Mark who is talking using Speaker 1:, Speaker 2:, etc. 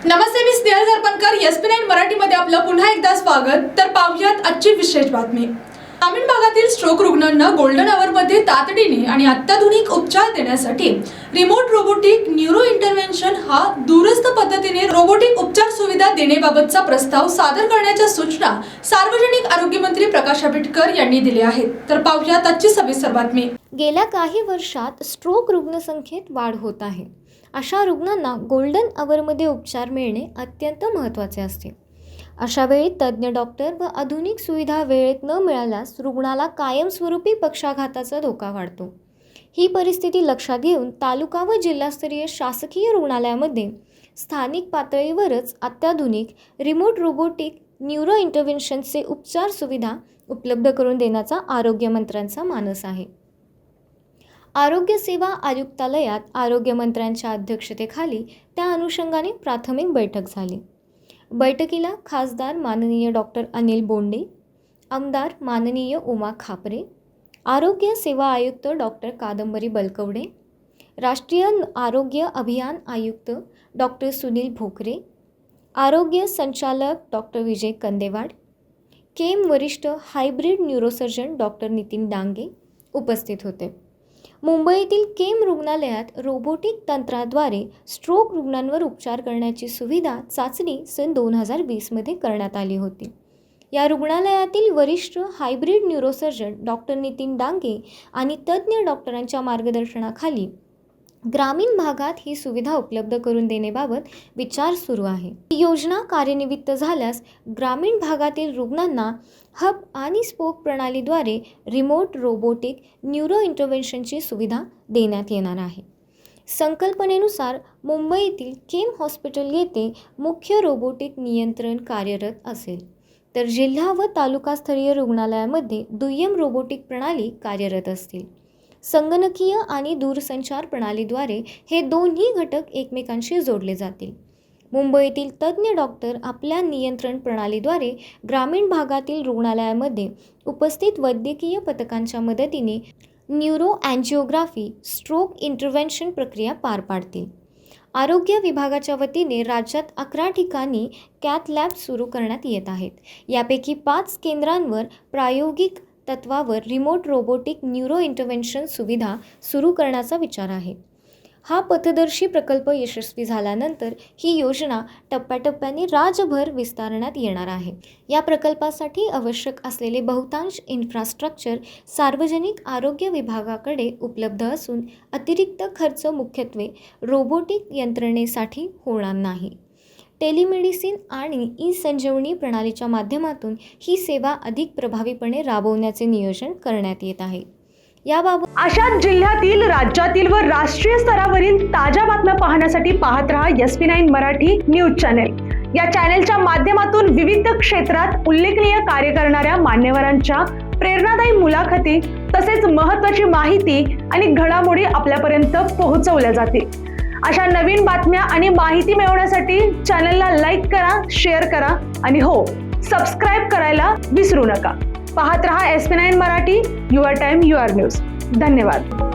Speaker 1: नमस्ते, मी Snehal सरपणकर. SP9 मराठीमध्ये आपलं पुन्हा एकदा स्वागत. तर पाहूयात आजची विशेष बातमी. ग्रामीण भागातील स्ट्रोक रुग्णांना गोल्डन आवरमध्ये तातडीने आणि अत्याधुनिक उपचार देण्यासाठी रिमोट रोबोटिक न्यूरो इंटरव्हेन्शन हा दूरस्थ पद्धतीने रोबोटिक उपचार सुविधा देण्याबाबतचा प्रस्ताव सादर करण्याच्या सूचना सार्वजनिक आरोग्य मंत्री प्रकाश आंबेडकर यांनी दिल्या आहेत. तर पाहूयात आजची सविस्तर बातमी.
Speaker 2: गेल्या काही वर्षात स्ट्रोक रुग्णसंख्येत वाढ होत आहे. अशा रुग्णांना गोल्डन आवरमध्ये उपचार मिळणे अत्यंत महत्त्वाचे असते. अशा वेळी तज्ज्ञ डॉक्टर व आधुनिक सुविधा वेळेत न मिळाल्यास रुग्णाला कायमस्वरूपी पक्षाघाताचा धोका वाढतो. ही परिस्थिती लक्षात घेऊन तालुका व जिल्हास्तरीय शासकीय रुग्णालयामध्ये स्थानिक पातळीवरच अत्याधुनिक रिमोट रोबोटिक न्यूरो इंटरव्हेन्शनचे उपचार सुविधा उपलब्ध करून देण्याचा आरोग्यमंत्र्यांचा मानस आहे. आरोग्य सेवा आयुक्तालयात आरोग्यमंत्र्यांच्या अध्यक्षतेखाली त्या अनुषंगाने प्राथमिक बैठक झाली. बैठकीला खासदार माननीय डॉक्टर अनिल बोंडे, आमदार माननीय उमा खापरे, आरोग्य सेवा आयुक्त डॉक्टर कादंबरी बलकवडे, राष्ट्रीय आरोग्य अभियान आयुक्त डॉक्टर सुनील भोकरे, आरोग्य संचालक डॉक्टर विजय कंदेवाड, केम वरिष्ठ hybrid neurosurgeon doctor Nitin Dange उपस्थित होते. मुंबईतील केम रुग्णालयात रोबोटिक तंत्राद्वारे स्ट्रोक रुग्णांवर उपचार करण्याची सुविधा चाचणी सन 2020मध्ये करण्यात आली होती. या रुग्णालयातील वरिष्ठ hybrid neurosurgeon doctor Nitin Dange आणि तज्ज्ञ डॉक्टरांच्या मार्गदर्शनाखाली ग्रामीण भागात ही सुविधा उपलब्ध करून देण्याबाबत विचार सुरू आहे. ही योजना कार्यान्वित झाल्यास ग्रामीण भागातील रुग्णांना हब आणि स्पोक प्रणालीद्वारे रिमोट रोबोटिक न्यूरो इंटरव्हेन्शनची सुविधा देण्यात येणार आहे. संकल्पनेनुसार मुंबईतील केम हॉस्पिटल येथे मुख्य रोबोटिक नियंत्रण कार्यरत असेल, तर जिल्हा व तालुकास्तरीय रुग्णालयामध्ये दुय्यम रोबोटिक प्रणाली कार्यरत असतील. संगणकीय आणि दूरसंचार प्रणालीद्वारे हे दोन्ही घटक एकमेकांशी जोडले जातील. मुंबईतील तज्ज्ञ डॉक्टर आपल्या नियंत्रण प्रणालीद्वारे ग्रामीण भागातील रुग्णालयामध्ये उपस्थित वैद्यकीय पथकांच्या मदतीने न्यूरो अँजिओग्राफी स्ट्रोक इंटरव्हेन्शन प्रक्रिया पार पाडतील. आरोग्य विभागाच्या वतीने राज्यात 11 ठिकाणी कॅथ लॅब सुरू करण्यात येत आहेत. यापैकी 5 केंद्रांवर प्रायोगिक तत्वावर रिमोट रोबोटिक न्यूरो इंटरव्हेन्शन सुविधा सुरू करण्याचा विचार आहे. हा पथदर्शी प्रकल्प यशस्वी झाल्यानंतर ही योजना टप्प्याटप्प्याने राज्यभर विस्तारण्यात येणार आहे. या प्रकल्पासाठी आवश्यक असलेले बहुतांश इन्फ्रास्ट्रक्चर सार्वजनिक आरोग्य विभागाकडे उपलब्ध असून अतिरिक्त खर्च मुख्यत्वे रोबोटिक यंत्रणेसाठी होणार नाही. टेलिमेडिसिन आणि ई-संजीवनी प्रणालीच्या माध्यमातून ही सेवा अधिक प्रभावीपणे राबवण्याचे नियोजन करण्यात येत आहे. याबाबत
Speaker 3: अशाच जिल्ह्यातील, राज्यातील व राष्ट्रीय स्तरावरील ताज्या बातम्या पाहण्यासाठी पाहत रहा SP9 मराठी न्यूज चॅनेल. या चॅनेलच्या माध्यमातून विविध क्षेत्रात उल्लेखनीय कार्य करणाऱ्या मान्यवरांच्या प्रेरणादायी मुलाखती तसेच महत्त्वाची माहिती आणि घडामोडी आपल्यापर्यंत पोहोचवल्या जातील. अशा नवीन बातम्या आणि माहिती मिळवण्यासाठी चॅनलला लाईक करा, शेअर करा आणि हो, सबस्क्राईब करायला विसरू नका. पाहत रहा SP9 Marathi, your time your news. धन्यवाद.